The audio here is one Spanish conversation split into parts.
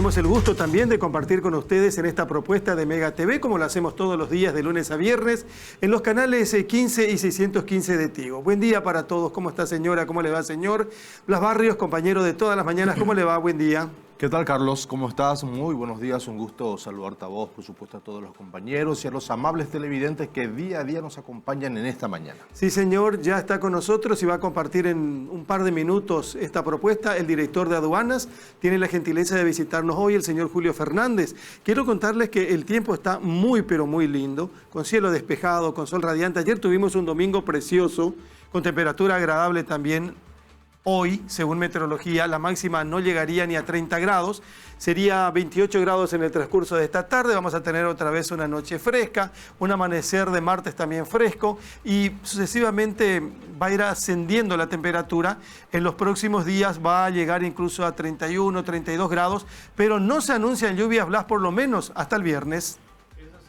tenemos el gusto también de compartir con ustedes en esta propuesta de Mega TV, como lo hacemos todos los días de lunes a viernes, en los canales 15 y 615 de Tigo. Buen día para todos. ¿Cómo está, señora? ¿Cómo le va, señor? Blas Barrios, compañero de todas las mañanas. ¿Cómo le va? Buen día. ¿Qué tal, Carlos? ¿Cómo estás? Muy buenos días. Un gusto saludarte a vos, por supuesto, a todos los compañeros y a los amables televidentes que día a día nos acompañan en esta mañana. Sí, señor. Ya está con nosotros y va a compartir en un par de minutos esta propuesta. El director de aduanas tiene la gentileza de visitarnos hoy, el señor Julio Fernández. Quiero contarles que el tiempo está muy, pero muy lindo, con cielo despejado, con sol radiante. Ayer tuvimos un domingo precioso, con temperatura agradable también. Hoy, según meteorología, la máxima no llegaría ni a 30 grados, sería 28 grados en el transcurso de esta tarde. Vamos a tener otra vez una noche fresca, un amanecer de martes también fresco y sucesivamente va a ir ascendiendo la temperatura. En los próximos días va a llegar incluso a 31, 32 grados, pero no se anuncian lluvias, Blas, por lo menos hasta el viernes.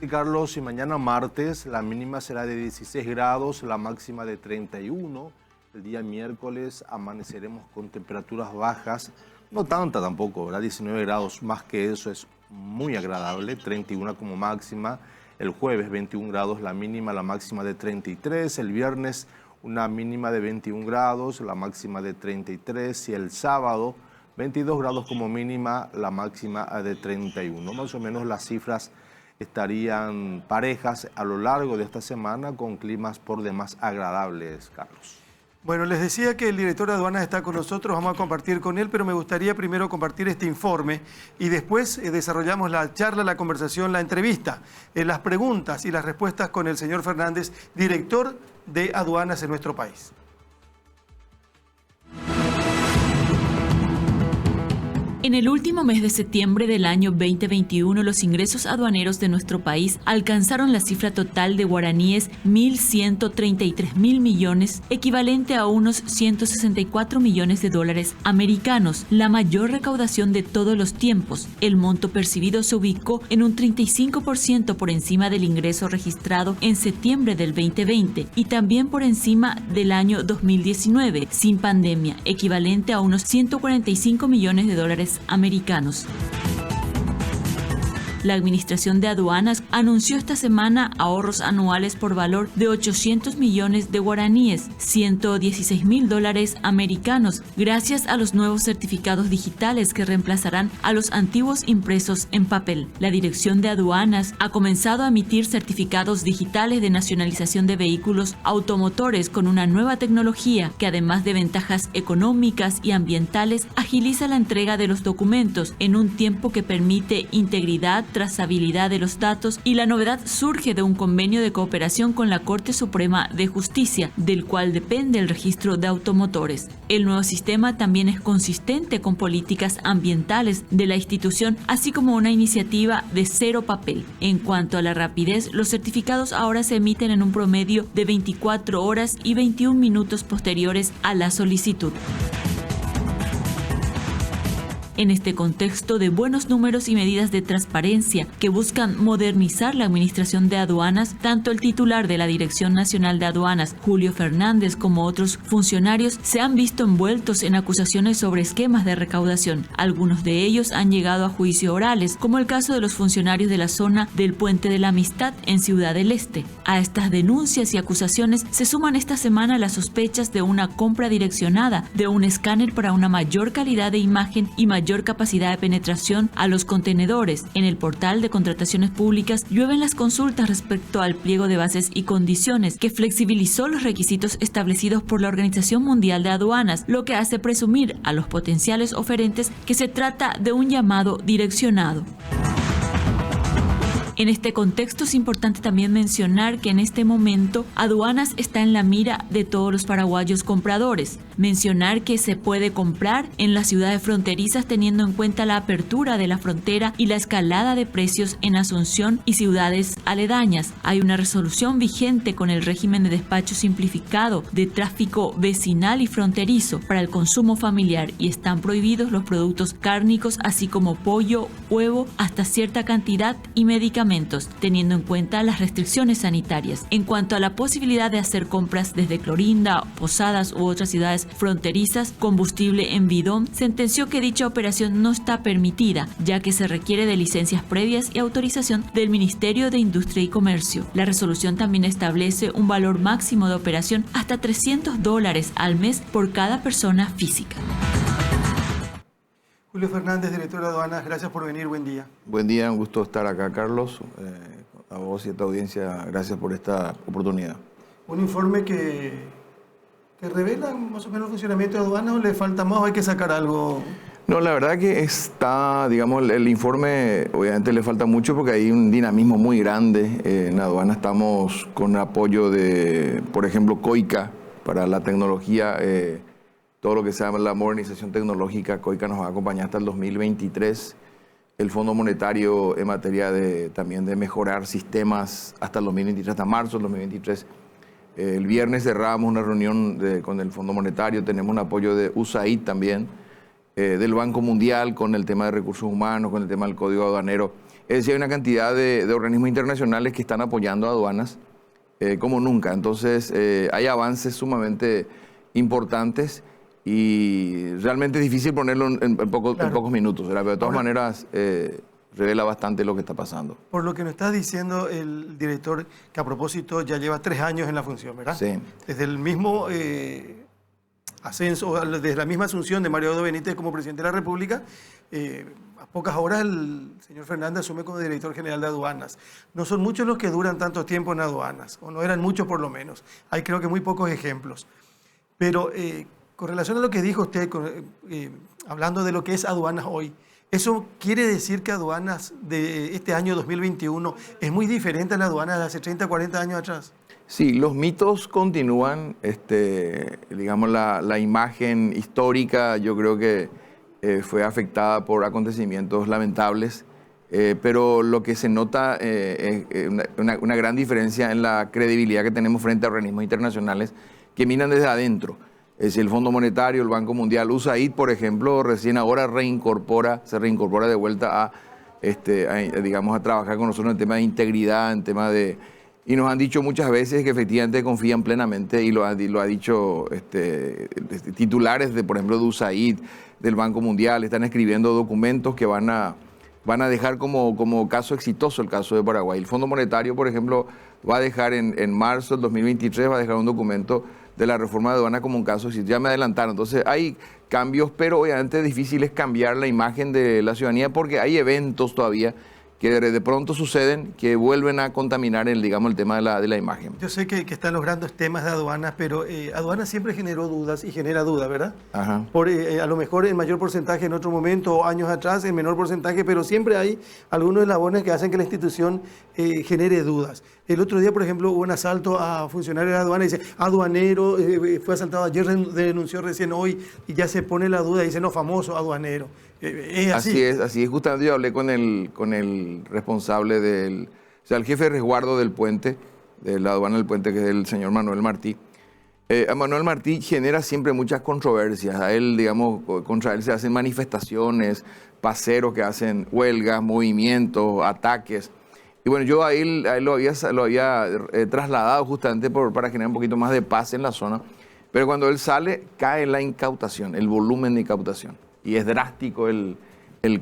Sí, Carlos, y mañana martes la mínima será de 16 grados, la máxima de 31. El día miércoles amaneceremos con temperaturas bajas, no tanta tampoco, ¿verdad? 19 grados, más que eso es muy agradable, 31 como máxima. El jueves 21 grados, la mínima, la máxima de 33. El viernes una mínima de 21 grados, la máxima de 33. Y el sábado 22 grados como mínima, la máxima de 31. Más o menos las cifras estarían parejas a lo largo de esta semana con climas por demás agradables, Carlos. Bueno, les decía que el director de aduanas está con nosotros, vamos a compartir con él, pero me gustaría primero compartir este informe y después desarrollamos la charla, la conversación, la entrevista, las preguntas y las respuestas con el señor Fernández, director de aduanas en nuestro país. En el último mes de septiembre del año 2021, los ingresos aduaneros de nuestro país alcanzaron la cifra total de guaraníes 1.133.000 millones, equivalente a unos 164 millones de dólares americanos, la mayor recaudación de todos los tiempos. El monto percibido se ubicó en un 35% por encima del ingreso registrado en septiembre del 2020 y también por encima del año 2019, sin pandemia, equivalente a unos 145 millones de dólares americanos. La Administración de Aduanas anunció esta semana ahorros anuales por valor de 800 millones de guaraníes, 116.000 dólares americanos, gracias a los nuevos certificados digitales que reemplazarán a los antiguos impresos en papel. La Dirección de Aduanas ha comenzado a emitir certificados digitales de nacionalización de vehículos automotores con una nueva tecnología que, además de ventajas económicas y ambientales, agiliza la entrega de los documentos en un tiempo que permite integridad, trazabilidad de los datos, y la novedad surge de un convenio de cooperación con la Corte Suprema de Justicia, del cual depende el registro de automotores. El nuevo sistema también es consistente con políticas ambientales de la institución, así como una iniciativa de cero papel. En cuanto a la rapidez, los certificados ahora se emiten en un promedio de 24 horas y 21 minutos posteriores a la solicitud. En este contexto de buenos números y medidas de transparencia que buscan modernizar la Administración de Aduanas, tanto el titular de la Dirección Nacional de Aduanas, Julio Fernández, como otros funcionarios se han visto envueltos en acusaciones sobre esquemas de recaudación. Algunos de ellos han llegado a juicio orales, como el caso de los funcionarios de la zona del Puente de la Amistad en Ciudad del Este. A estas denuncias y acusaciones se suman esta semana las sospechas de una compra direccionada de un escáner para una mayor calidad de imagen y mayor capacidad de penetración a los contenedores. En el portal de contrataciones públicas llueven las consultas respecto al pliego de bases y condiciones, que flexibilizó los requisitos establecidos por la Organización Mundial de Aduanas, lo que hace presumir a los potenciales oferentes que se trata de un llamado direccionado. En este contexto es importante también mencionar que en este momento Aduanas está en la mira de todos los paraguayos compradores. Mencionar que se puede comprar en las ciudades fronterizas teniendo en cuenta la apertura de la frontera y la escalada de precios en Asunción y ciudades aledañas. Hay una resolución vigente con el régimen de despacho simplificado de tráfico vecinal y fronterizo para el consumo familiar y están prohibidos los productos cárnicos así como pollo, huevo, hasta cierta cantidad y medicamentos. medicamentos, teniendo en cuenta las restricciones sanitarias. En cuanto a la posibilidad de hacer compras desde Clorinda, Posadas u otras ciudades fronterizas, Combustible en Bidón sentenció que dicha operación no está permitida, ya que se requiere de licencias previas y autorización del Ministerio de Industria y Comercio. La resolución también establece un valor máximo de operación hasta $300 al mes por cada persona física. Julio Fernández, director de aduanas, gracias por venir, buen día. Buen día, un gusto estar acá, Carlos. A vos y a tu audiencia, gracias por esta oportunidad. Un informe que revela más o menos el funcionamiento de aduanas, ¿o le falta más o hay que sacar algo? No, la verdad que está, digamos, el informe obviamente le falta mucho porque hay un dinamismo muy grande. En aduana estamos con apoyo de, por ejemplo, COICA para la tecnología, todo lo que se llama la modernización tecnológica. COICA nos va a acompañar hasta el 2023. El Fondo Monetario en materia también de mejorar sistemas hasta el 2023, hasta marzo del 2023. El viernes cerramos una reunión con el Fondo Monetario, tenemos un apoyo de USAID también, del Banco Mundial con el tema de recursos humanos, con el tema del Código Aduanero. Es decir, hay una cantidad de organismos internacionales que están apoyando a aduanas como nunca. Entonces, hay avances sumamente importantes y realmente es difícil ponerlo en pocos minutos, ¿verdad? Pero de todas maneras revela bastante lo que está pasando. Por lo que nos está diciendo el director, que a propósito ya lleva 3 años en la función, ¿verdad? Sí. Desde el mismo ascenso, desde la misma asunción de Mario Abdo Benítez como presidente de la República, a pocas horas el señor Fernández asume como director general de aduanas. No son muchos los que duran tanto tiempo en aduanas, o no eran muchos por lo menos. Hay creo que muy pocos ejemplos. Pero con relación a lo que dijo usted, hablando de lo que es aduanas hoy, ¿eso quiere decir que aduanas de este año 2021 es muy diferente a la aduana de hace 30, 40 años atrás? Sí, los mitos continúan, digamos la imagen histórica yo creo que fue afectada por acontecimientos lamentables, pero lo que se nota es una gran diferencia en la credibilidad que tenemos frente a organismos internacionales que miran desde adentro. Es decir, el Fondo Monetario, el Banco Mundial, USAID, por ejemplo, recién ahora se reincorpora de vuelta a trabajar con nosotros en tema de integridad, en tema de... Y nos han dicho muchas veces que efectivamente confían plenamente, y lo ha dicho titulares, por ejemplo, de USAID, del Banco Mundial, están escribiendo documentos que van a dejar como caso exitoso el caso de Paraguay. El Fondo Monetario, por ejemplo, va a dejar en marzo del 2023, va a dejar un documento de la reforma de aduana como un caso exitoso. Ya me adelantaron. Entonces hay cambios, pero obviamente difícil es cambiar la imagen de la ciudadanía porque hay eventos todavía que de pronto suceden que vuelven a contaminar el tema de la imagen. Yo sé que están los grandes temas de aduanas, pero aduanas siempre generó dudas y genera dudas, ¿verdad? Ajá. A lo mejor en mayor porcentaje en otro momento, o años atrás, en menor porcentaje, pero siempre hay algunos eslabones que hacen que la institución genere dudas. El otro día, por ejemplo, hubo un asalto a funcionarios de aduana y dice, aduanero, fue asaltado ayer, denunció recién hoy, y ya se pone la duda y dice, no, famoso aduanero. ¿Es así? Así es. Justamente yo hablé con el responsable el jefe de resguardo del puente, de la aduana del puente, que es el señor Manuel Martí. A Manuel Martí genera siempre muchas controversias. A él, contra él se hacen manifestaciones, paseros que hacen huelgas, movimientos, ataques. Y bueno, yo a él lo había trasladado justamente para generar un poquito más de paz en la zona. Pero cuando él sale, cae la incautación, el volumen de incautación. Y es drástico el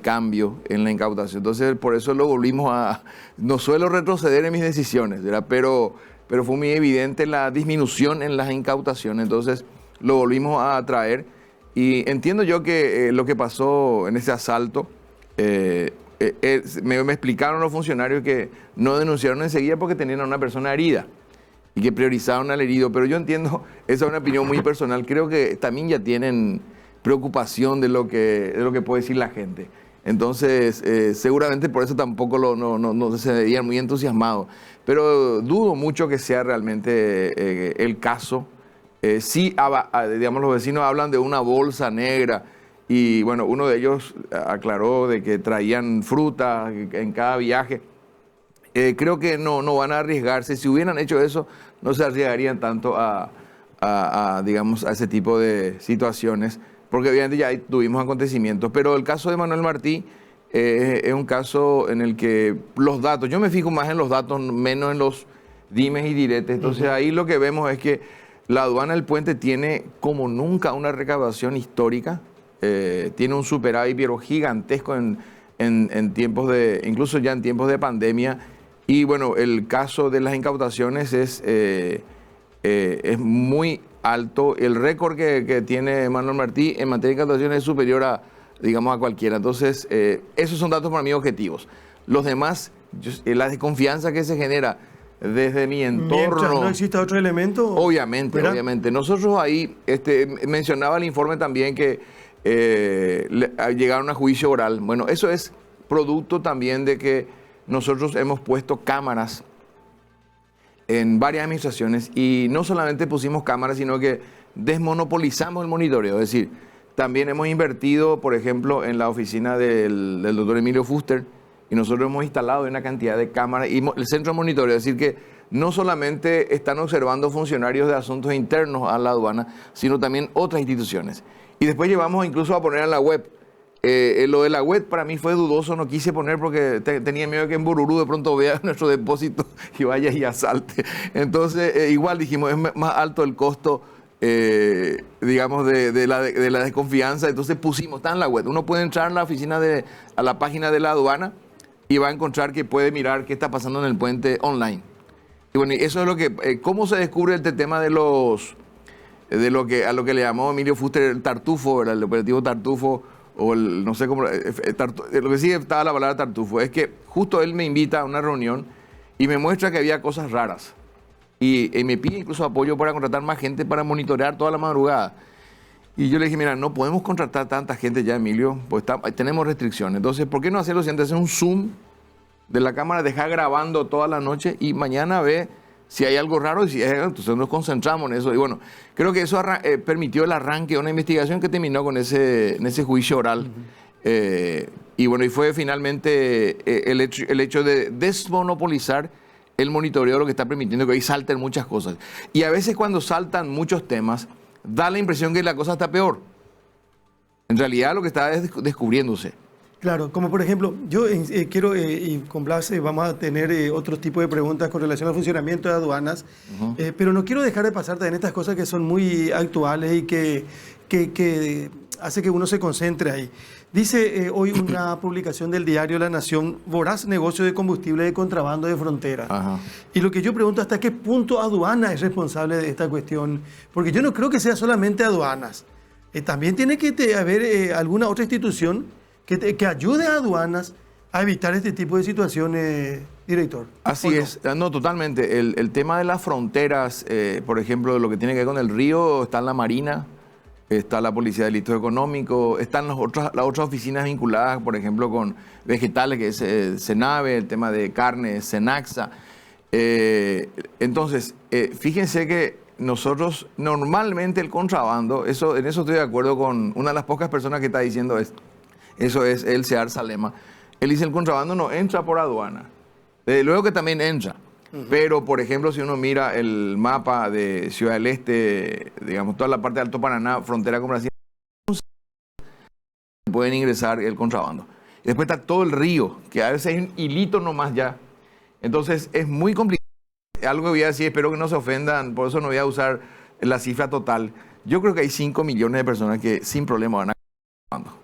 cambio en la incautación. Entonces, por eso lo volvimos a... No suelo retroceder en mis decisiones, ¿verdad? Pero fue muy evidente la disminución en las incautaciones. Entonces, lo volvimos a traer. Y entiendo yo que lo que pasó en ese asalto, me explicaron los funcionarios que no denunciaron enseguida porque tenían a una persona herida y que priorizaron al herido. Pero yo entiendo, esa es una opinión muy personal. Creo que también ya tienen preocupación de lo que puede decir la gente. Entonces, seguramente por eso tampoco no se veían muy entusiasmados. Pero dudo mucho que sea realmente el caso. Sí, digamos, los vecinos hablan de una bolsa negra y, bueno, uno de ellos aclaró de que traían fruta en cada viaje. Creo que no van a arriesgarse. Si hubieran hecho eso, no se arriesgarían tanto a ese tipo de situaciones, porque obviamente ya tuvimos acontecimientos. Pero el caso de Manuel Martí es un caso en el que los datos, yo me fijo más en los datos, menos en los dimes y diretes. Entonces ahí lo que vemos es que la aduana del puente tiene como nunca una recaudación histórica, tiene un superávit pero gigantesco en tiempos de, incluso ya en tiempos de pandemia. Y bueno, el caso de las incautaciones es muy alto. El récord que tiene Manuel Martí en materia de incautaciones es superior a, digamos, a cualquiera. Entonces, esos son datos para mí objetivos. Los demás, la desconfianza que se genera desde mi entorno. Mientras no exista otro elemento. Obviamente, ¿verdad? obviamente. Nosotros ahí, mencionaba el informe también que llegaron a juicio oral. Bueno, eso es producto también de que nosotros hemos puesto cámaras en varias administraciones y no solamente pusimos cámaras, sino que desmonopolizamos el monitoreo. Es decir, también hemos invertido, por ejemplo, en la oficina del doctor Emilio Fuster, y nosotros hemos instalado una cantidad de cámaras y el centro de monitoreo. Es decir, que no solamente están observando funcionarios de asuntos internos a la aduana, sino también otras instituciones. Y después llevamos incluso a poner en la web. Lo de la web para mí fue dudoso, no quise poner porque tenía miedo que en Bururú de pronto vea nuestro depósito y vaya y asalte. Entonces, igual dijimos, es más alto el costo, digamos, de la desconfianza. Entonces pusimos, está en la web. Uno puede entrar a la oficina, a la página de la aduana y va a encontrar que puede mirar qué está pasando en el puente online. Y bueno, eso es lo que, ¿cómo se descubre este tema de lo que a lo que le llamó Emilio Fuster el tartufo, ¿verdad? El operativo tartufo? O no sé cómo, lo que sí estaba la palabra tartufo, es que justo él me invita a una reunión y me muestra que había cosas raras. Y me pide incluso apoyo para contratar más gente para monitorear toda la madrugada. Y yo le dije, mira, no podemos contratar tanta gente ya, Emilio, pues tenemos restricciones. Entonces, ¿por qué no hacerlo si antes hacer un zoom de la cámara, dejar grabando toda la noche y mañana ve si hay algo raro? Y si entonces nos concentramos en eso. Y bueno, creo que eso permitió el arranque de una investigación que terminó con en ese juicio oral. Y bueno, y fue finalmente el hecho de desmonopolizar el monitoreo lo que está permitiendo que ahí salten muchas cosas. Y a veces cuando saltan muchos temas, da la impresión que la cosa está peor. En realidad lo que está es descubriéndose. Claro, como por ejemplo, yo quiero, y con Blas vamos a tener otro tipo de preguntas con relación al funcionamiento de aduanas, pero no quiero dejar de pasar también estas cosas que son muy actuales y que hace que uno se concentre ahí. Dice hoy una publicación del diario La Nación, voraz negocio de combustible de contrabando de frontera. Ajá. Y lo que yo pregunto, ¿hasta qué punto aduana es responsable de esta cuestión? Porque yo no creo que sea solamente aduanas. También tiene que haber alguna otra institución que ayude a aduanas a evitar este tipo de situaciones, director. Así es, no, totalmente. El tema de las fronteras, por ejemplo, lo que tiene que ver con el río, está en la Marina, está la Policía de Delitos Económicos, están las otras oficinas vinculadas, por ejemplo, con vegetales, que es Senave, el tema de carne, Senaxa. Entonces, fíjense que nosotros, normalmente el contrabando, en eso estoy de acuerdo con una de las pocas personas que está diciendo esto. Eso es el Sear Salema. Él dice el contrabando no entra por aduana. Desde luego que también entra. Pero, por ejemplo, si uno mira el mapa de Ciudad del Este, digamos, toda la parte de Alto Paraná, frontera con Brasil, pueden ingresar el contrabando. Y después está todo el río, que a veces hay un hilito nomás ya. Entonces, es muy complicado. Algo que voy a decir, espero que no se ofendan, por eso no voy a usar la cifra total. Yo creo que hay 5 millones de personas que sin problema van a...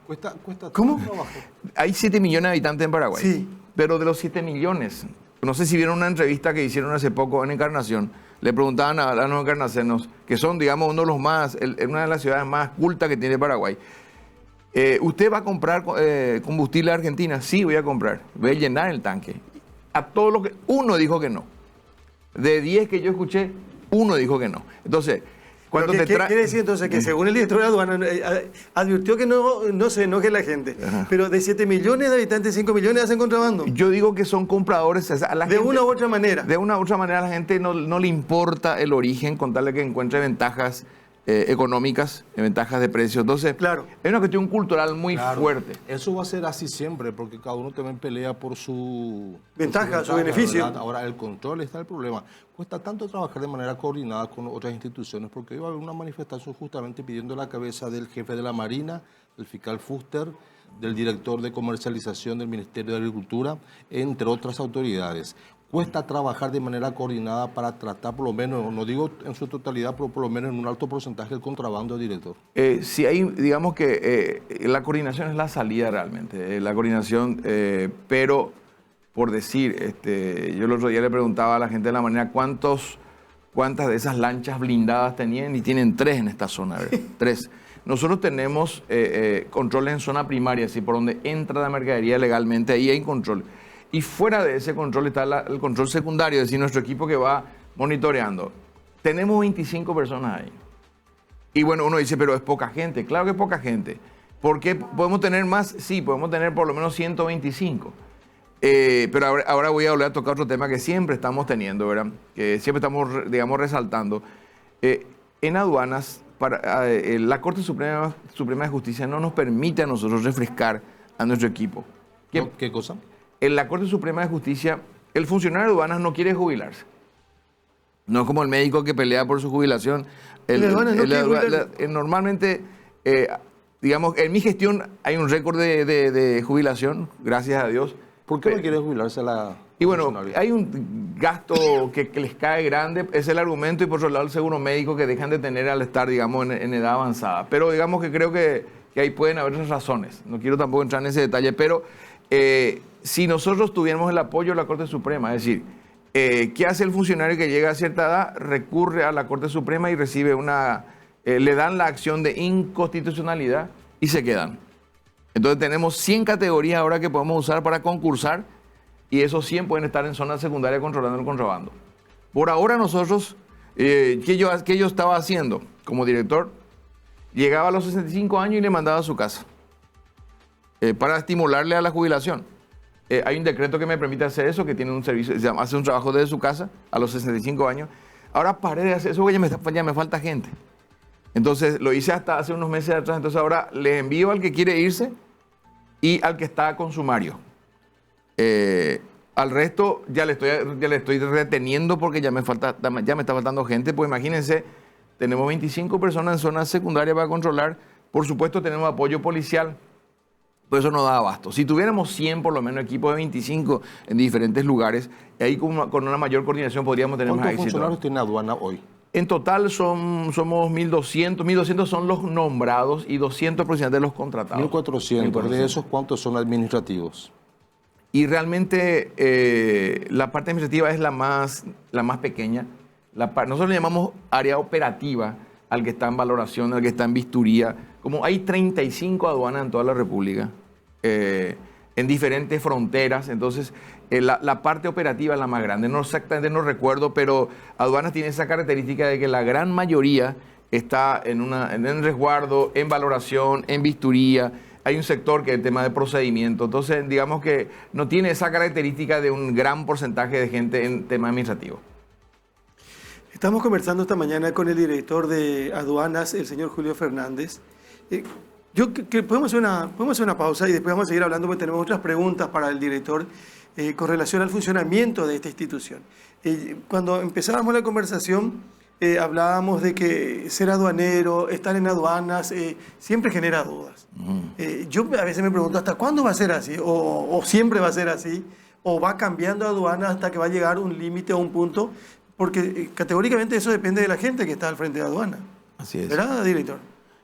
Cuesta ¿Cómo? trabajo. Hay 7 millones de habitantes en Paraguay. Sí. Pero de los 7 millones, no sé si vieron una entrevista que hicieron hace poco en Encarnación, le preguntaban a los encarnacenos, que son, digamos, uno de los más, una de las ciudades más cultas que tiene Paraguay. ¿Usted va a comprar combustible a Argentina? Sí, voy a comprar. Voy a llenar el tanque. A todos los que... Uno dijo que no. De 10 que yo escuché, uno dijo que no. Entonces... ¿Qué quiere decir entonces? Que según el director de aduana advirtió que no se enoje la gente. Ajá. Pero de 7 millones de habitantes, 5 millones hacen contrabando. Yo digo que son compradores. O sea, a la De gente, una u otra manera. De una u otra manera a la gente no le importa el origen con tal de que encuentre ventajas económicas, ventajas de precios. Entonces, Claro. es una cuestión cultural muy Claro, fuerte. eso va a ser así siempre, porque cada uno también pelea por su Ventaja, su beneficio. ¿verdad? Ahora, el control está el problema. Cuesta tanto trabajar de manera coordinada con otras instituciones, porque iba a haber una manifestación justamente pidiendo la cabeza del jefe de la Marina, del fiscal Fuster, del director de comercialización del Ministerio de Agricultura, entre otras autoridades. Cuesta trabajar de manera coordinada para tratar, por lo menos, no digo en su totalidad, pero por lo menos en un alto porcentaje el contrabando, director. Sí, hay, digamos que la coordinación es la salida realmente, la coordinación, pero por decir, yo el otro día le preguntaba a la gente de la manera cuántas de esas lanchas blindadas tenían, y tienen 3 en esta zona, ¿verdad? 3. Nosotros tenemos controles en zona primaria, así por donde entra la mercadería legalmente, ahí hay control. Y fuera de ese control está el control secundario, es decir, nuestro equipo que va monitoreando. Tenemos 25 personas ahí. Y bueno, uno dice, pero es poca gente. Claro que es poca gente. ¿Por qué podemos tener más? Sí, podemos tener por lo menos 125. Pero ahora voy a volver a tocar otro tema que siempre estamos teniendo, ¿verdad? Que siempre estamos, digamos, resaltando. En aduanas, la Corte Suprema de Justicia no nos permite a nosotros refrescar a nuestro equipo. ¿Qué cosa? En la Corte Suprema de Justicia, el funcionario de aduanas no quiere jubilarse. No es como el médico que pelea por su jubilación. Normalmente, digamos, en mi gestión hay un récord de jubilación, gracias a Dios. ¿Por qué no quiere jubilarse la... Y bueno, hay un gasto que les cae grande, es el argumento, y por otro lado el seguro médico que dejan de tener al estar, digamos, en edad avanzada. Pero digamos que creo que ahí pueden haber otras razones. No quiero tampoco entrar en ese detalle, pero si nosotros tuviéramos el apoyo de la Corte Suprema, es decir, ¿qué hace el funcionario que llega a cierta edad? Recurre a la Corte Suprema y recibe le dan la acción de inconstitucionalidad y se quedan. Entonces tenemos 100 categorías ahora que podemos usar para concursar, y esos 100 pueden estar en zona secundaria controlando el contrabando. Por ahora nosotros, ¿qué yo estaba haciendo como director? Llegaba a los 65 años y le mandaba a su casa para estimularle a la jubilación. Hay un decreto que me permite hacer eso, que tiene un servicio, hace un trabajo desde su casa a los 65 años. Ahora paré de hacer eso, ya me falta gente. Entonces lo hice hasta hace unos meses atrás, entonces ahora les envío al que quiere irse y al que está con sumario. Al resto ya le estoy reteniendo porque ya me está faltando gente. Pues imagínense, tenemos 25 personas en zona secundaria para controlar. Por supuesto tenemos apoyo policial, pero eso no da abasto. Si tuviéramos 100 por lo menos equipos de 25 en diferentes lugares, ahí con una mayor coordinación podríamos tener más éxito. ¿Cuántos funcionarios tiene aduana hoy? En total somos 1.200. 1.200 son los nombrados y 200 aproximadamente los contratados. 1.400. ¿De esos cuántos son administrativos? Y realmente la parte administrativa es la más pequeña. Nosotros le llamamos área operativa al que está en valoración, al que está en visturía. Como hay 35 aduanas en toda la República, en diferentes fronteras, entonces la parte operativa es la más grande. No exactamente no recuerdo, pero aduanas tiene esa característica de que la gran mayoría está en resguardo, en valoración, en visturía. Hay un sector que es el tema de procedimiento. Entonces, digamos que no tiene esa característica de un gran porcentaje de gente en tema administrativo. Estamos conversando esta mañana con el director de aduanas, el señor Julio Fernández. Podemos hacer una pausa y después vamos a seguir hablando porque tenemos otras preguntas para el director con relación al funcionamiento de esta institución. Cuando empezábamos la conversación, hablábamos de que ser aduanero, estar en aduanas, siempre genera dudas. Yo a veces me pregunto, ¿hasta cuándo va a ser así? ¿O siempre va a ser así? ¿O va cambiando aduanas hasta que va a llegar un límite o un punto? Porque categóricamente eso depende de la gente que está al frente de aduana. Así es. ¿Verdad, director?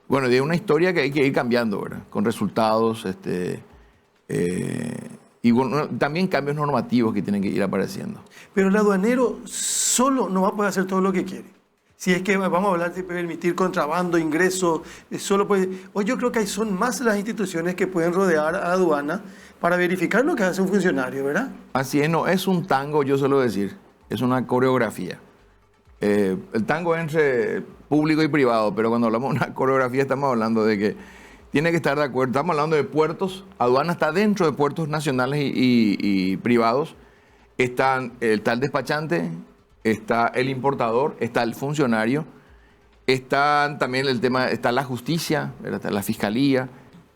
Bueno, de una historia que hay que ir cambiando, ¿verdad? Con resultados, y bueno, también cambios normativos que tienen que ir apareciendo. Pero el aduanero solo no va a poder hacer todo lo que quiere. Si es que vamos a hablar de permitir contrabando, ingreso, solo puede... Hoy yo creo que son más las instituciones que pueden rodear a aduana para verificar lo que hace un funcionario, ¿verdad? Así es, no es un tango, yo suelo decir, es una coreografía. El tango es entre público y privado, pero cuando hablamos de una coreografía estamos hablando de que tiene que estar de acuerdo. Estamos hablando de puertos, aduana está dentro de puertos nacionales y privados. Está el despachante, está el importador, está el funcionario, está también el tema, está la justicia, está la fiscalía,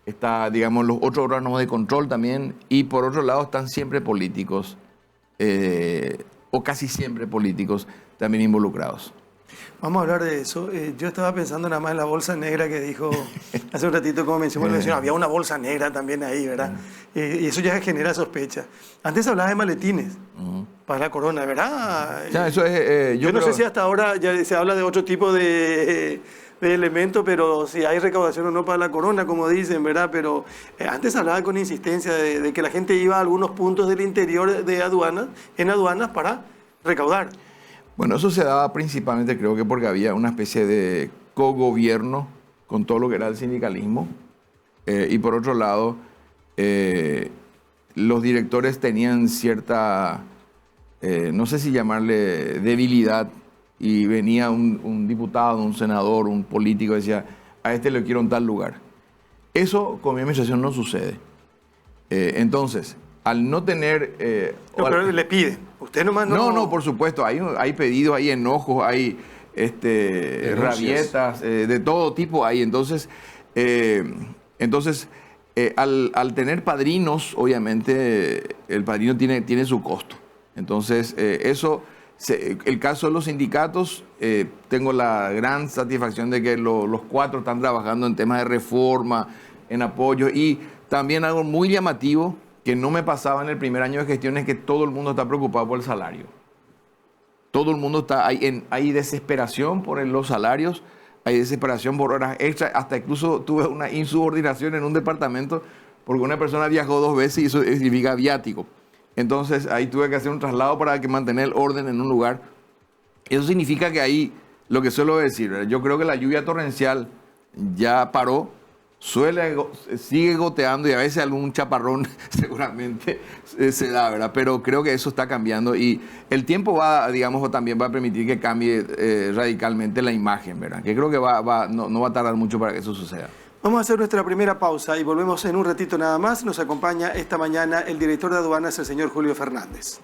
está, digamos, los otros órganos de control también, y por otro lado están siempre políticos, o casi siempre políticos también involucrados. Vamos a hablar de eso. Yo estaba pensando nada más en la bolsa negra que dijo hace un ratito, como mencionó, había una bolsa negra también ahí, ¿verdad? Y eso ya genera sospecha. Antes hablaba de maletines para la corona, ¿verdad? O sea, eso es, yo no sé si hasta ahora ya se habla de otro tipo de elementos, pero si hay recaudación o no para la corona, como dicen, ¿verdad? Pero antes hablaba con insistencia de que la gente iba a algunos puntos del interior de aduanas, en aduanas para recaudar. Bueno, eso se daba principalmente, creo que porque había una especie de cogobierno con todo lo que era el sindicalismo. Y por otro lado, los directores tenían cierta, no sé si llamarle debilidad, y venía un diputado, un senador, un político, y decía, a este le quiero en tal lugar. Eso con mi administración no sucede. Entonces, al no tener... pero le piden. Usted nomás no... No, por supuesto. Hay pedidos, hay enojos, hay rabietas, de todo tipo hay. Entonces, al tener padrinos, obviamente, el padrino tiene su costo. Entonces, el caso de los sindicatos, tengo la gran satisfacción de que los cuatro están trabajando en temas de reforma, en apoyo, y también algo muy llamativo que no me pasaba en el primer año de gestión es que todo el mundo está preocupado por el salario. Todo el mundo está, hay desesperación por los salarios, hay desesperación por horas extras, hasta incluso tuve una insubordinación en un departamento porque una persona viajó 2 veces y eso significa viático. Entonces ahí tuve que hacer un traslado para mantener el orden en un lugar. Eso significa que ahí, lo que suelo decir, ¿verdad? Yo creo que la lluvia torrencial ya paró, sigue goteando y a veces algún chaparrón seguramente se da, ¿verdad? Pero creo que eso está cambiando y el tiempo también va a permitir que cambie radicalmente la imagen, ¿verdad? Que creo que no va a tardar mucho para que eso suceda. Vamos a hacer nuestra primera pausa y volvemos en un ratito nada más. Nos acompaña esta mañana el director de aduanas, el señor Julio Fernández.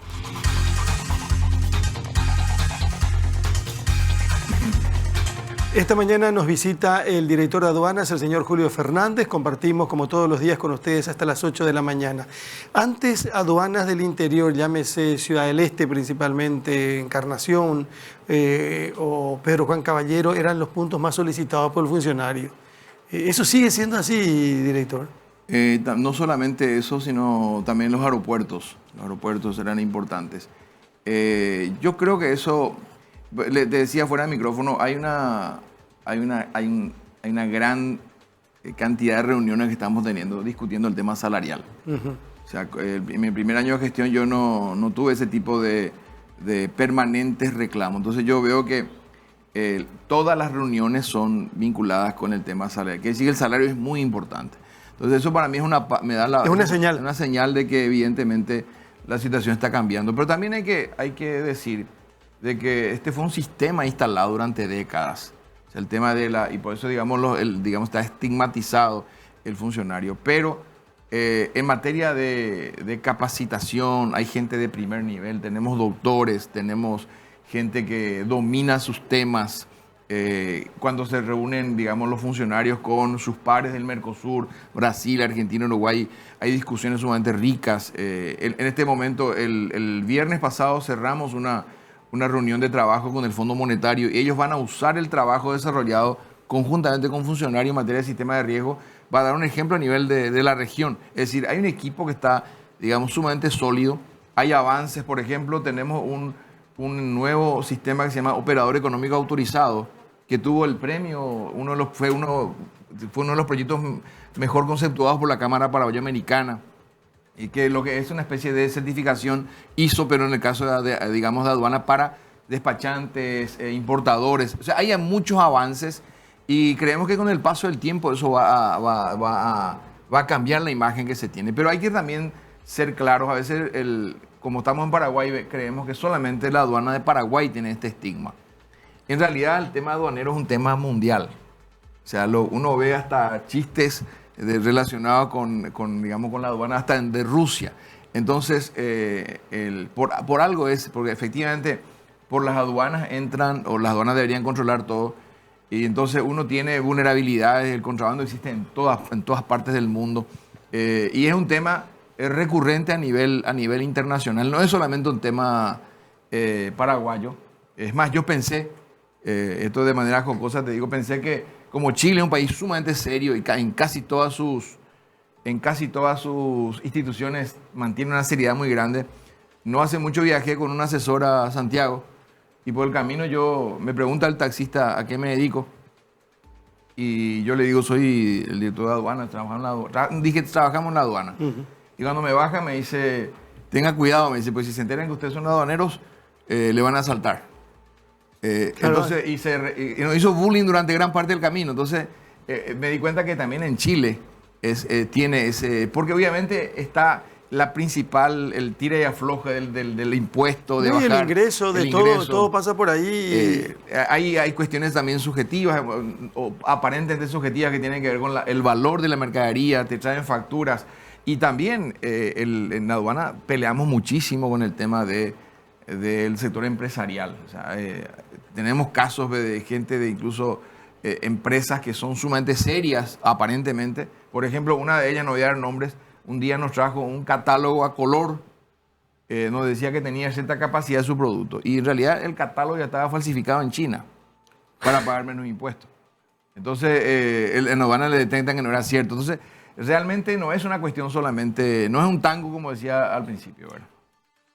Esta mañana nos visita el director de aduanas, el señor Julio Fernández. Compartimos, como todos los días, con ustedes hasta las 8 de la mañana. Antes, aduanas del interior, llámese Ciudad del Este principalmente, Encarnación o Pedro Juan Caballero, eran los puntos más solicitados por el funcionario. ¿Eso sigue siendo así, director? No solamente eso, sino también los aeropuertos. Los aeropuertos eran importantes. Yo creo que eso, te decía fuera de micrófono, hay una gran cantidad de reuniones que estamos teniendo discutiendo el tema salarial. O sea, en mi primer año de gestión yo no tuve ese tipo de permanentes reclamos. Entonces yo veo que todas las reuniones son vinculadas con el tema salarial. Quiere decir que el salario es muy importante. Entonces eso para mí es una señal de que evidentemente la situación está cambiando. Pero también hay que decir de que este fue un sistema instalado durante décadas. O sea, el tema y por eso digamos está estigmatizado el funcionario. Pero en materia de capacitación hay gente de primer nivel, tenemos doctores, tenemos gente que domina sus temas. Cuando se reúnen, digamos, los funcionarios con sus pares del Mercosur, Brasil, Argentina, Uruguay, hay discusiones sumamente ricas. En este momento, el viernes pasado cerramos una reunión de trabajo con el Fondo Monetario y ellos van a usar el trabajo desarrollado conjuntamente con funcionarios en materia de sistema de riesgo para dar un ejemplo a nivel de la región. Es decir, hay un equipo que está, digamos, sumamente sólido. Hay avances, por ejemplo, tenemos un nuevo sistema que se llama Operador Económico Autorizado, que tuvo el premio, fue uno de los proyectos mejor conceptuados por la Cámara Paraguayo-Americana, y que lo que es una especie de certificación ISO, pero en el caso de aduana para despachantes, importadores. O sea, hay muchos avances y creemos que con el paso del tiempo eso va a cambiar la imagen que se tiene. Pero hay que también ser claros, a veces como estamos en Paraguay, creemos que solamente la aduana de Paraguay tiene este estigma. En realidad, el tema aduanero es un tema mundial. O sea, uno ve hasta chistes relacionados con la aduana, hasta de Rusia. Entonces, por algo es, porque efectivamente por las aduanas entran, o las aduanas deberían controlar todo, y entonces uno tiene vulnerabilidades, el contrabando existe en todas partes del mundo, y es un tema recurrente a nivel internacional, no es solamente un tema paraguayo. Es más, yo pensé Esto de manera jocosa, te digo, pensé que como Chile es un país sumamente serio y en casi todas sus instituciones mantiene una seriedad muy grande. No hace mucho viajé con un asesor a Santiago y por el camino me pregunta el taxista a qué me dedico y yo le digo, soy el director de aduanas, trabajamos en la aduana. Y cuando me baja me dice, tenga cuidado, me dice, pues si se enteran que ustedes son aduaneros, le van a asaltar. Entonces, y nos hizo bullying durante gran parte del camino. Entonces, me di cuenta que también en Chile tiene ese... Porque obviamente está la principal, el tira y afloje del impuesto, de bajar. El ingreso, todo pasa por ahí. Hay cuestiones también subjetivas, o aparentemente subjetivas, que tienen que ver con el valor de la mercadería, te traen facturas. Y también en la aduana peleamos muchísimo con el tema del sector empresarial. O sea, tenemos casos de gente de incluso empresas que son sumamente serias, aparentemente. Por ejemplo, una de ellas, no voy a dar nombres, un día nos trajo un catálogo a color, nos decía que tenía cierta capacidad de su producto. Y en realidad el catálogo ya estaba falsificado en China para pagar menos impuestos. Entonces, en aduana le detectan que no era cierto. Entonces, realmente no es una cuestión solamente, no es un tango como decía al principio, ¿verdad?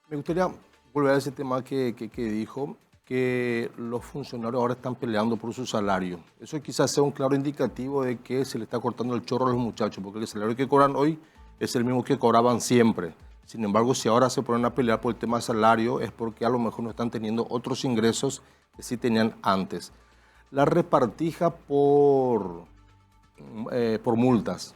Me gustaría volver a ese tema que dijo, que los funcionarios ahora están peleando por su salario. Eso quizás sea un claro indicativo de que se le está cortando el chorro a los muchachos, porque el salario que cobran hoy es el mismo que cobraban siempre. Sin embargo, si ahora se ponen a pelear por el tema de salario, es porque a lo mejor no están teniendo otros ingresos que sí tenían antes. La repartija por multas,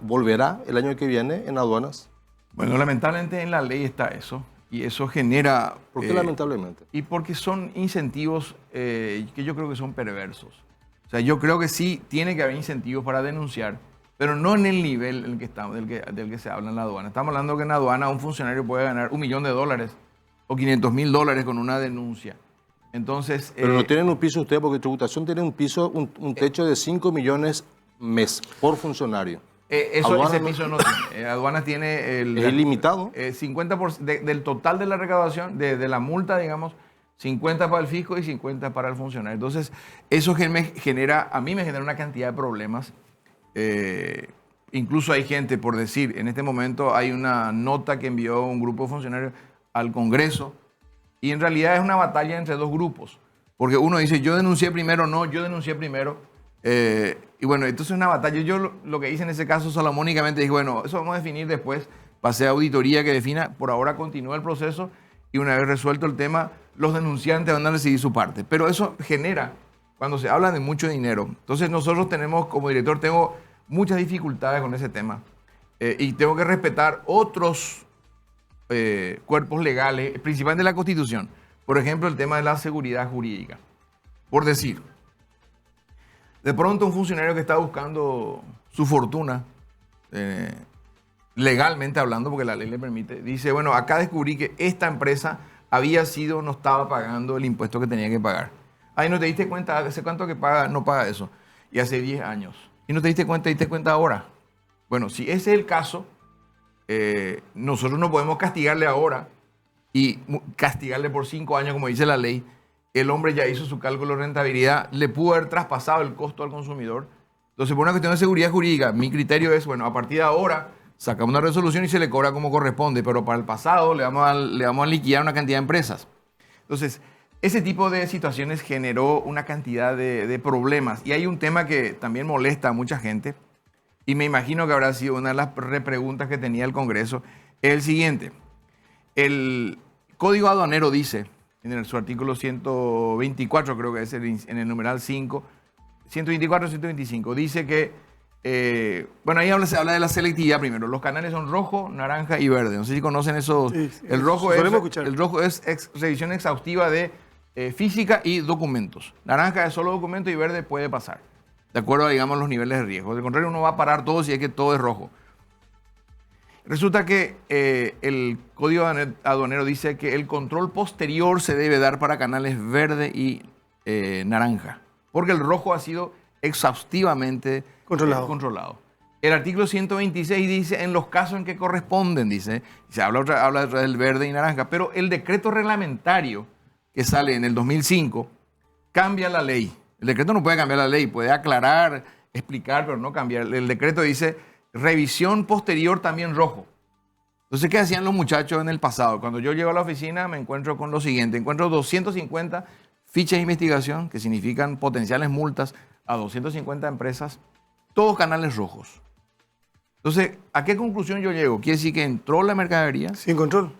¿volverá el año que viene en aduanas? Bueno, lamentablemente en la ley está eso. Y eso genera... ¿Por qué lamentablemente? Y porque son incentivos que yo creo que son perversos. O sea, yo creo que sí tiene que haber incentivos para denunciar, pero no en el nivel en el que estamos, del que se habla en la aduana. Estamos hablando que en la aduana un funcionario puede ganar $1 millón o $500.000 con una denuncia. Entonces... Pero no tienen un piso ustedes, porque tributación tiene un piso, un techo de 5 millones mes por funcionario. Ese piso no tiene. Aduanas tiene ¿Es ilimitado? 50% del total de la recaudación, de la multa, digamos, 50 para el fisco y 50 para el funcionario. Entonces, eso a mí me genera una cantidad de problemas. Incluso hay gente, por decir, en este momento hay una nota que envió un grupo de funcionarios al Congreso y en realidad es una batalla entre dos grupos. Porque uno dice, yo denuncié primero, no, yo denuncié primero. Y bueno, entonces es una batalla. Yo lo que hice en ese caso salomónicamente dije, bueno, eso vamos a definir después, pasé a auditoría que defina, por ahora continúa el proceso y una vez resuelto el tema, los denunciantes van a recibir su parte. Pero eso genera, cuando se habla de mucho dinero, entonces nosotros tenemos, como director, tengo muchas dificultades con ese tema y tengo que respetar otros cuerpos legales, principalmente la Constitución. Por ejemplo, el tema de la seguridad jurídica. Por decir, de pronto un funcionario que está buscando su fortuna, legalmente hablando, porque la ley le permite, dice, bueno, acá descubrí que esta empresa no estaba pagando el impuesto que tenía que pagar. Ay, ¿no te diste cuenta? ¿Hace cuánto que no paga eso? Y hace 10 años. ¿Y no te diste cuenta ahora? Bueno, si ese es el caso, nosotros no podemos castigarle ahora y castigarle por 5 años, como dice la ley. El hombre ya hizo su cálculo de rentabilidad, le pudo haber traspasado el costo al consumidor. Entonces, por una cuestión de seguridad jurídica, mi criterio es, bueno, a partir de ahora, sacamos una resolución y se le cobra como corresponde, pero para el pasado le vamos a liquidar una cantidad de empresas. Entonces, ese tipo de situaciones generó una cantidad de problemas. Y hay un tema que también molesta a mucha gente, y me imagino que habrá sido una de las repreguntas que tenía el Congreso, es el siguiente. El Código Aduanero dice, en su artículo 124, creo que es en el numeral 5, 124, 125, dice que, bueno, ahí se habla de la selectividad primero. Los canales son rojo, naranja y verde. No sé si conocen esos. Sí, el rojo es revisión exhaustiva de física y documentos. Naranja es solo documento y verde puede pasar, de acuerdo a, digamos, los niveles de riesgo. De contrario, uno va a parar todo si es que todo es rojo. Resulta que el Código Aduanero dice que el control posterior se debe dar para canales verde y naranja, porque el rojo ha sido exhaustivamente controlado. El artículo 126 dice, en los casos en que corresponden, dice, se habla del verde y naranja, pero el decreto reglamentario que sale en el 2005 cambia la ley. El decreto no puede cambiar la ley, puede aclarar, explicar, pero no cambiar. El decreto dice revisión posterior también rojo. Entonces, ¿qué hacían los muchachos en el pasado? Cuando yo llego a la oficina me encuentro con lo siguiente. Encuentro 250 fichas de investigación, que significan potenciales multas a 250 empresas, todos canales rojos. Entonces, ¿a qué conclusión yo llego? Quiere decir que entró la mercadería. Sin control.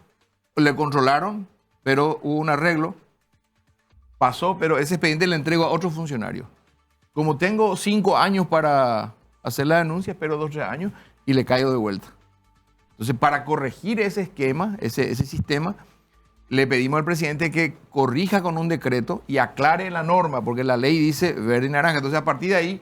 Le controlaron, pero hubo un arreglo. Pasó, pero ese expediente le entrego a otro funcionario. Como tengo 5 años para hacer la denuncia, espero 2 o 3 años y le caigo de vuelta. Entonces, para corregir ese esquema, ese sistema, le pedimos al presidente que corrija con un decreto y aclare la norma, porque la ley dice verde y naranja. Entonces, a partir de ahí,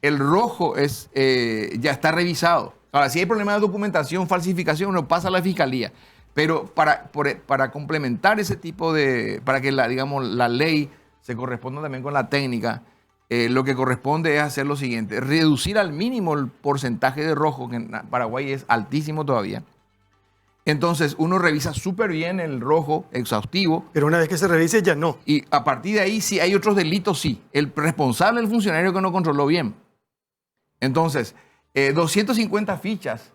el rojo ya está revisado. Ahora, si hay problemas de documentación, falsificación, uno pasa a la fiscalía. Pero para complementar ese tipo de, para que la ley se corresponda también con la técnica, lo que corresponde es hacer lo siguiente: reducir al mínimo el porcentaje de rojo, que en Paraguay es altísimo todavía. Entonces uno revisa súper bien el rojo exhaustivo. Pero una vez que se revise ya no. Y a partir de ahí, si hay otros delitos, sí. El responsable es el funcionario que no controló bien. Entonces, 250 fichas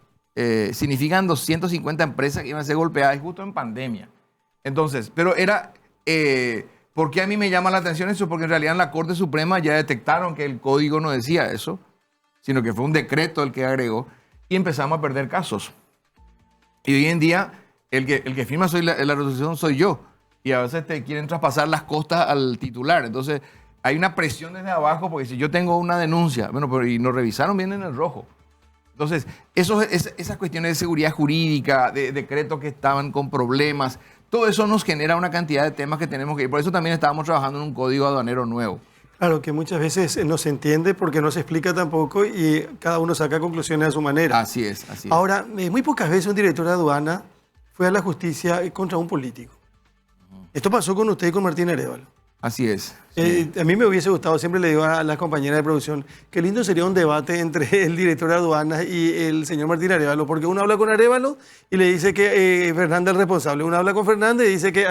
significan 250 empresas que iban a ser golpeadas justo en pandemia. Entonces, pero era... ¿por qué a mí me llama la atención eso? Porque en realidad en la Corte Suprema ya detectaron que el código no decía eso, sino que fue un decreto el que agregó, y empezamos a perder casos. Y hoy en día, el que firma la resolución soy yo. Y a veces te quieren traspasar las costas al titular. Entonces, hay una presión desde abajo, porque si yo tengo una denuncia, bueno, pero y nos revisaron bien en el rojo. Entonces, esas cuestiones de seguridad jurídica, de decretos que estaban con problemas, todo eso nos genera una cantidad de temas que tenemos que ir. Por eso también estábamos trabajando en un código aduanero nuevo. Claro, que muchas veces no se entiende porque no se explica tampoco y cada uno saca conclusiones a su manera. Así es, así es. Ahora, muy pocas veces un director de aduana fue a la justicia contra un político. Esto pasó con usted y con Martín Arévalo. Así es. Sí. A mí me hubiese gustado, siempre le digo a las compañeras de producción, qué lindo sería un debate entre el director de aduanas y el señor Martín Arévalo, porque uno habla con Arévalo y le dice que Fernández es responsable, uno habla con Fernández y dice que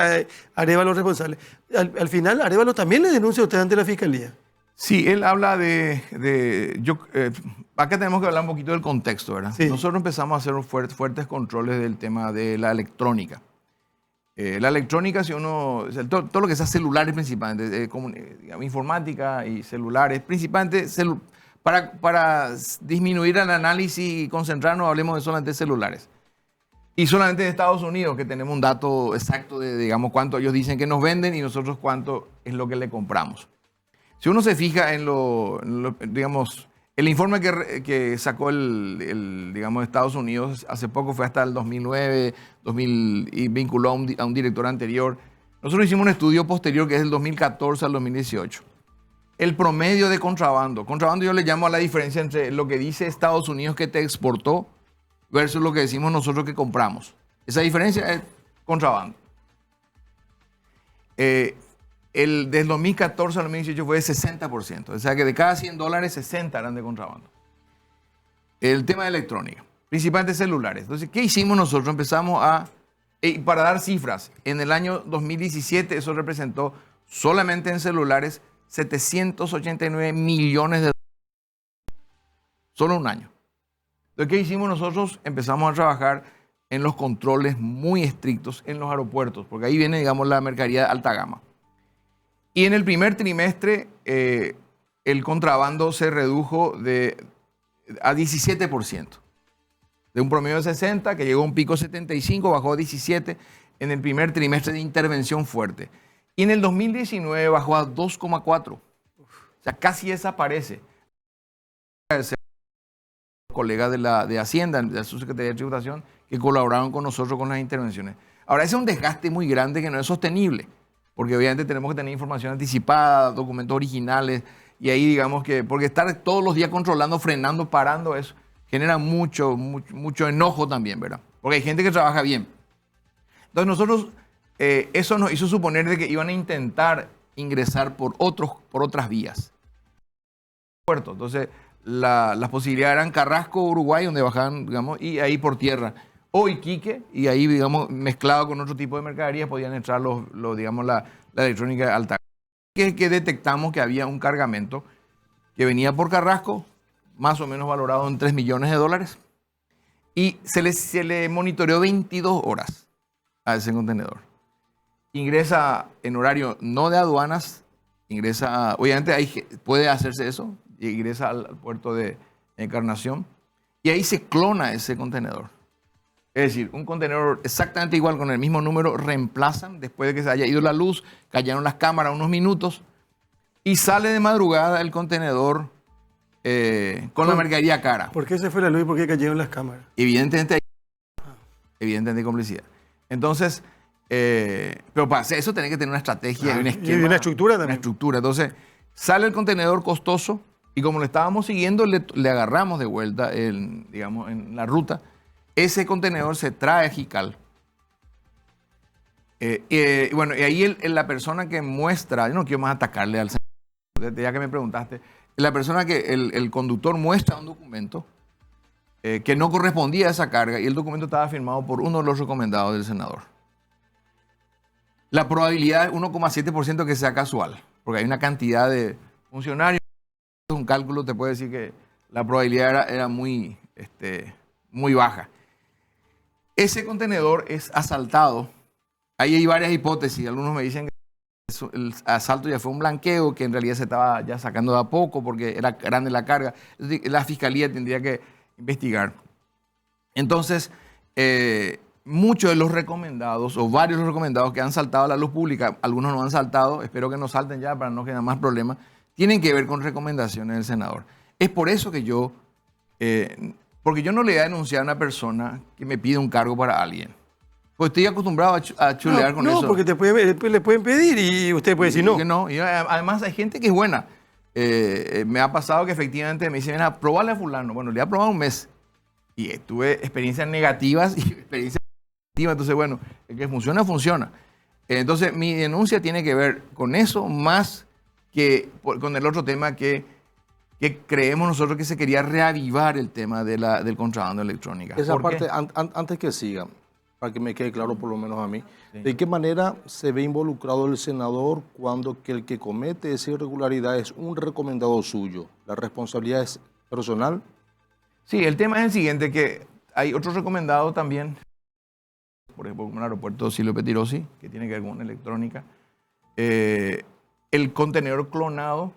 Arévalo es responsable. Al final, Arévalo también le denuncia a usted ante la fiscalía. Sí, él habla acá tenemos que hablar un poquito del contexto, ¿verdad? Sí. Nosotros empezamos a hacer fuertes controles del tema de la electrónica. La electrónica, si uno, todo lo que sea celulares principalmente, digamos, informática y celulares, principalmente para disminuir el análisis y concentrarnos, hablemos de solamente celulares. Y solamente de Estados Unidos, que tenemos un dato exacto de, digamos, cuánto ellos dicen que nos venden y nosotros cuánto es lo que le compramos. Si uno se fija en digamos, el informe que sacó digamos, Estados Unidos hace poco fue hasta el 2009, y vinculó a un director anterior. Nosotros hicimos un estudio posterior que es del 2014 al 2018. El promedio de contrabando yo le llamo a la diferencia entre lo que dice Estados Unidos que te exportó versus lo que decimos nosotros que compramos. Esa diferencia es contrabando. Del 2014 al 2018 fue de 60%. O sea que de cada $100, 60 eran de contrabando. El tema de electrónica, principalmente celulares. Entonces, ¿qué hicimos nosotros? Empezamos para dar cifras, en el año 2017 eso representó solamente en celulares 789 millones de dólares. Solo un año. Entonces, ¿qué hicimos nosotros? Empezamos a trabajar en los controles muy estrictos en los aeropuertos, porque ahí viene, digamos, la mercadería de alta gama. Y en el primer trimestre, el contrabando se redujo a 17%. De un promedio de 60, que llegó a un pico 75, bajó a 17 en el primer trimestre de intervención fuerte. Y en el 2019 bajó a 2,4. O sea, casi desaparece. Los colegas de Hacienda, de su Secretaría de Tributación, que colaboraron con nosotros con las intervenciones. Ahora, ese es un desgaste muy grande que no es sostenible. Porque obviamente tenemos que tener información anticipada, documentos originales, y ahí digamos que, porque estar todos los días controlando, frenando, parando, eso genera mucho enojo también, ¿verdad? Porque hay gente que trabaja bien. Entonces nosotros, eso nos hizo suponer de que iban a intentar ingresar por otras vías. Entonces las posibilidades eran Carrasco, Uruguay, donde bajaban, digamos, y ahí por tierra. O Iquique, y ahí, digamos, mezclado con otro tipo de mercaderías, podían entrar digamos, la electrónica alta. que detectamos que había un cargamento que venía por Carrasco, más o menos valorado en 3 millones de dólares, y se le monitoreó 22 horas a ese contenedor. Ingresa en horario no de aduanas, obviamente puede hacerse eso, ingresa al puerto de Encarnación, y ahí se clona ese contenedor. Es decir, un contenedor exactamente igual con el mismo número reemplazan después de que se haya ido la luz, cayeron las cámaras unos minutos y sale de madrugada el contenedor con la mercadería cara. ¿Por qué se fue la luz y por qué cayeron las cámaras? Evidentemente hay complicidad. Entonces, pero para hacer eso tenés que tener una estrategia y un esquema. Y una estructura también. Una estructura. Entonces, sale el contenedor costoso y como lo estábamos siguiendo, le agarramos de vuelta digamos, en la ruta. Ese contenedor se trae a Jical. Bueno, y ahí la persona que muestra, yo no quiero más atacarle al señor, ya que me preguntaste, la persona que el conductor muestra un documento que no correspondía a esa carga y el documento estaba firmado por uno de los recomendados del senador. La probabilidad es 1,7% que sea casual, porque hay una cantidad de funcionarios. Un cálculo te puede decir que la probabilidad era muy baja. Ese contenedor es asaltado. Ahí hay varias hipótesis. Algunos me dicen que el asalto ya fue un blanqueo, que en realidad se estaba ya sacando de a poco porque era grande la carga. La fiscalía tendría que investigar. Entonces, muchos de los recomendados, o varios de los recomendados que han saltado a la luz pública, algunos no han saltado, espero que no salten ya para no generar más problemas, tienen que ver con recomendaciones del senador. Es por eso que porque yo no le voy a denunciar a una persona que me pide un cargo para alguien. Pues estoy acostumbrado a chulear con eso. No, porque le pueden pedir y usted puede decir no. Que no. Y además hay gente que es buena. Me ha pasado que efectivamente me dicen, probale a fulano. Bueno, le he probado un mes. Y tuve experiencias negativas y experiencias positivas. Entonces, bueno, el que funciona, funciona. Entonces, mi denuncia tiene que ver con eso más que con el otro tema que creemos nosotros que se quería reavivar el tema del contrabando electrónico. Esa parte, antes que siga, para que me quede claro por lo menos a mí, sí. ¿De qué manera se ve involucrado el senador cuando el que comete esa irregularidad es un recomendado suyo? ¿La responsabilidad es personal? Sí, el tema es el siguiente, que hay otros recomendados también, por ejemplo, como el aeropuerto Silvio Pettirossi, que tiene que ver con electrónica. El contenedor clonado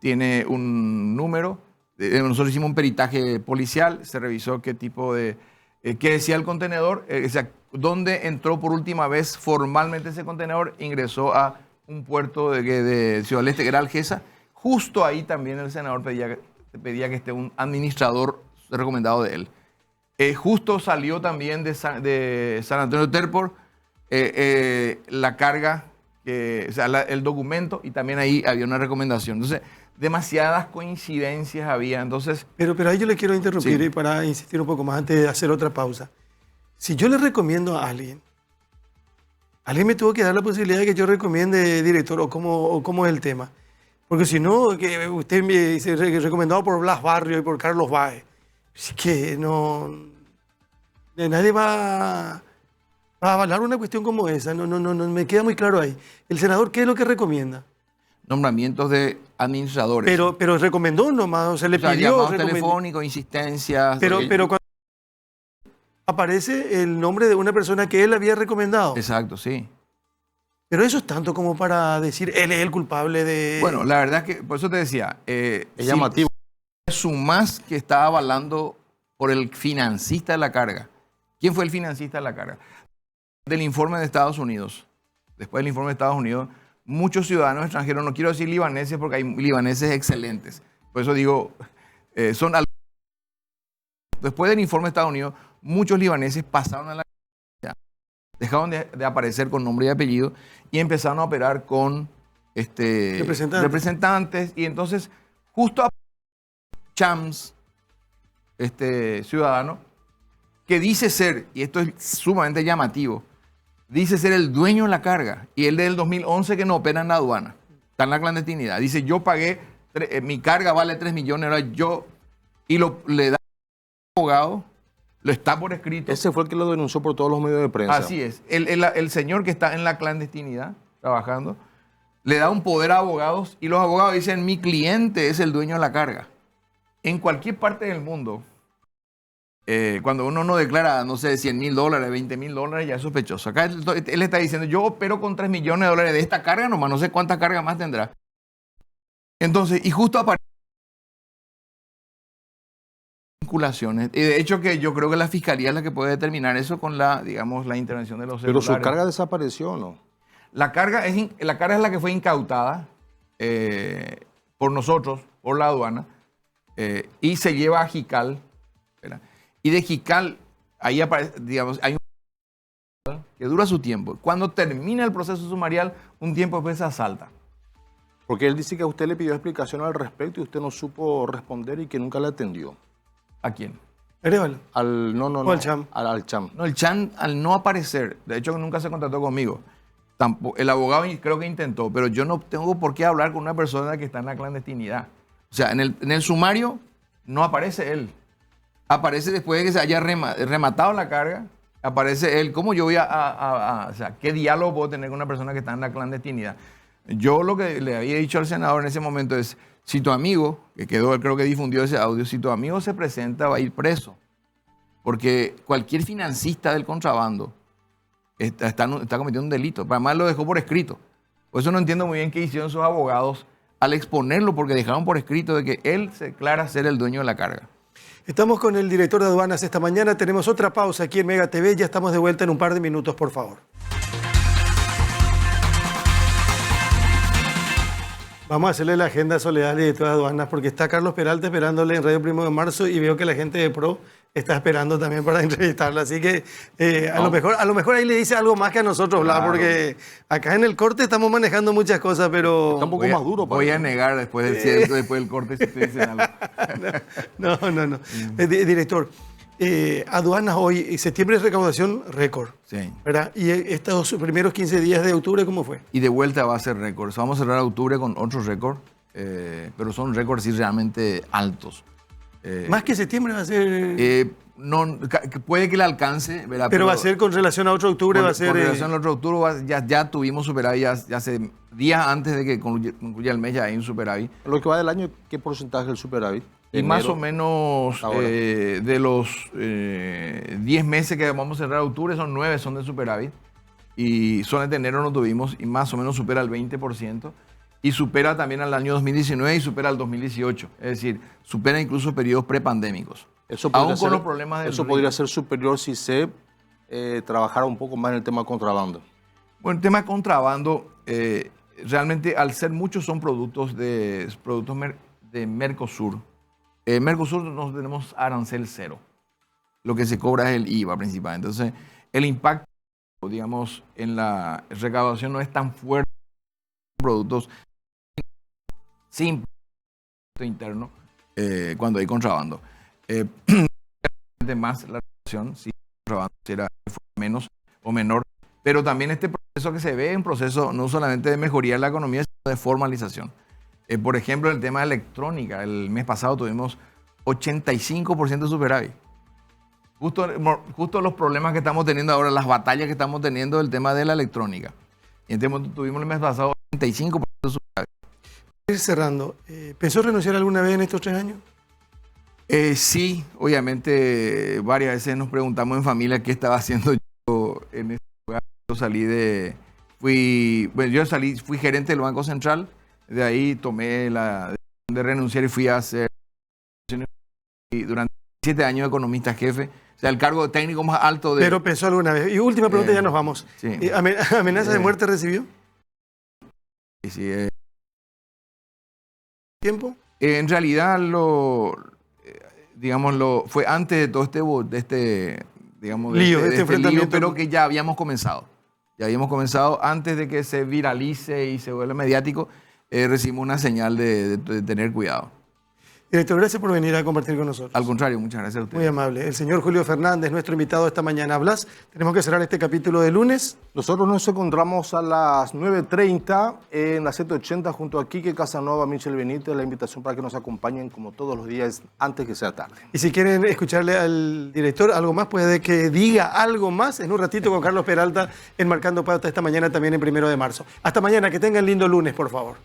tiene un número. Nosotros hicimos un peritaje policial, se revisó qué tipo de... qué decía el contenedor, o sea, dónde entró por última vez formalmente ese contenedor, ingresó a un puerto de Ciudad del Este, que era Algeza. Justo ahí también el senador pedía que esté un administrador recomendado de él. Justo salió también de San Antonio Terpor la carga, o sea, el documento, y también ahí había una recomendación. Entonces, demasiadas coincidencias había. Entonces, pero ahí yo le quiero interrumpir sí. Para insistir un poco más antes de hacer otra pausa. Si yo le recomiendo a alguien me tuvo que dar la posibilidad de que yo recomiende director o cómo es el tema. Porque si no, que usted me dice recomendado por Blas Barrio y por Carlos Báez, es que nadie va a avalar una cuestión como esa. No me queda muy claro ahí. ¿El senador qué es lo que recomienda? Nombramientos de administradores. Pero recomendó nomás, o sea, le pidió. Llamados telefónicos, insistencias. Pero cuando aparece el nombre de una persona que él había recomendado. Exacto, sí. Pero eso es tanto como para decir, él es el culpable de... Bueno, la verdad es que, por eso te decía, es llamativo. Sumás que está avalando por el financista de la carga. ¿Quién fue el financista de la carga? Del informe de Estados Unidos. Después del informe de Estados Unidos, muchos ciudadanos extranjeros, no quiero decir libaneses porque hay libaneses excelentes, por eso digo, son algunos. Después del informe de Estados Unidos, muchos libaneses pasaron a la dejaron de aparecer con nombre y apellido y empezaron a operar con representantes. Y entonces, justo a Chams, ciudadano, que dice ser, y esto es sumamente llamativo, dice ser el dueño de la carga, y él del 2011 que no opera en la aduana, está en la clandestinidad. Dice, yo pagué, mi carga vale 3 millones, ahora yo, y le da al abogado, lo está por escrito. Ese fue el que lo denunció por todos los medios de prensa. Así es. El señor que está en la clandestinidad, trabajando, le da un poder a abogados y los abogados dicen, mi cliente es el dueño de la carga. En cualquier parte del mundo, cuando uno no declara, no sé, $100,000, $20,000, ya es sospechoso. Acá él está diciendo, yo opero con $3 millones de esta carga nomás, no sé cuánta carga más tendrá. Entonces, y justo aparece vinculaciones. Y de hecho que yo creo que la fiscalía es la que puede determinar eso con la, digamos, la intervención de los Pero celulares. su carga desapareció, ¿no? La carga es la que fue incautada por nosotros, por la aduana, y se lleva a Jical, ¿verdad? Y de Jical, ahí aparece, digamos, hay un que dura su tiempo. Cuando termina el proceso sumarial, un tiempo después se asalta. Porque él dice que a usted le pidió explicación al respecto y usted no supo responder y que nunca le atendió. ¿A quién? Arevalo. No. Al Cham. Al Cham. No, el Chan, al no aparecer, de hecho nunca se contactó conmigo. Tampoco, el abogado creo que intentó, pero yo no tengo por qué hablar con una persona que está en la clandestinidad. O sea, en el sumario no aparece él. Aparece después de que se haya rematado la carga, aparece él. ¿Cómo yo voy o sea, qué diálogo puedo tener con una persona que está en la clandestinidad? Yo lo que le había dicho al senador en ese momento es, si tu amigo, que quedó, creo que difundió ese audio, si tu amigo se presenta va a ir preso. Porque cualquier financista del contrabando está cometiendo un delito. Además lo dejó por escrito. Por eso no entiendo muy bien qué hicieron sus abogados al exponerlo, porque dejaron por escrito de que él se declara ser el dueño de la carga. Estamos con el director de aduanas esta mañana. Tenemos otra pausa aquí en Mega TV. Ya estamos de vuelta en un par de minutos, por favor. Vamos a hacerle la agenda a Soledad, director de aduanas, porque está Carlos Peralta esperándole en Radio 1 de Marzo y veo que la gente de PRO está esperando también para entrevistarla. Así que a lo mejor ahí le dice algo más que a nosotros, Blas, Claro. Porque acá en el corte estamos manejando muchas cosas, pero... Está un poco más duro. Voy a negar después del corte si ustedes dicen algo. No. Director, aduanas hoy, septiembre es recaudación récord, Sí. ¿verdad? Y estos primeros 15 días de octubre, ¿cómo fue? Y de vuelta va a ser récord. Vamos a cerrar octubre con otro récord, pero son récords sí realmente altos. Más que septiembre va a ser... Puede que le alcance, ¿verdad? pero va a ser con relación a otro octubre, va a ser... Con relación al otro octubre ya tuvimos superávit, ya hace días antes de que concluya el mes ya hay un superávit. Lo que va del año, ¿qué porcentaje es el superávit? Y más o menos ahora. de los 10 meses que vamos a cerrar octubre, son 9 son de superávit. Y soles de enero no tuvimos y más o menos supera el 20%. Y supera también al año 2019 y supera al 2018. Es decir, supera incluso periodos prepandémicos. Eso Aún con los problemas del Eso ritmo. podría ser superior si se trabajara un poco más en el tema de contrabando. Bueno, el tema de contrabando, realmente al ser muchos son productos de Mercosur. Mercosur nosotros tenemos arancel cero. Lo que se cobra es el IVA principalmente. Entonces, el impacto, digamos, en la recaudación no es tan fuerte en productos sin impuesto interno cuando hay contrabando. Más la relación, si contrabando era menos o menor, pero también este proceso que se ve es un proceso no solamente de mejoría de la economía, sino de formalización. Por ejemplo, el tema de electrónica, el mes pasado tuvimos 85% de superávit. Justo los problemas que estamos teniendo ahora, las batallas que estamos teniendo, el tema de la electrónica. Y entonces tuvimos el mes pasado 85% de superávit. Cerrando, ¿pensó renunciar alguna vez en estos 3 años? Sí, obviamente varias veces nos preguntamos en familia qué estaba haciendo yo en ese lugar. Fui gerente del Banco Central, de ahí tomé la decisión de renunciar y fui a hacer durante 7 años economista jefe, o sea, el cargo técnico más alto de... Pero pensó alguna vez. Y última pregunta, ya nos vamos. Sí. ¿Amenaza de muerte recibió? Sí, ¿Tiempo? en realidad fue antes de todo digamos, Lío, de este enfrentamiento. pero que ya habíamos comenzado. Ya habíamos comenzado antes de que se viralice y se vuelva mediático, recibimos una señal de tener cuidado. Director, gracias por venir a compartir con nosotros. Al contrario, muchas gracias a ustedes. Muy amable. El señor Julio Fernández, nuestro invitado esta mañana. Blas, tenemos que cerrar este capítulo de lunes. Nosotros nos encontramos a las 9:30 en la 780 junto a Quique Casanova, Michel Benítez. La invitación para que nos acompañen como todos los días antes que sea tarde. Y si quieren escucharle al director algo más, puede que diga algo más en un ratito con Carlos Peralta en Marcando Pauta esta mañana también en 1 de marzo. Hasta mañana, que tengan lindo lunes, por favor.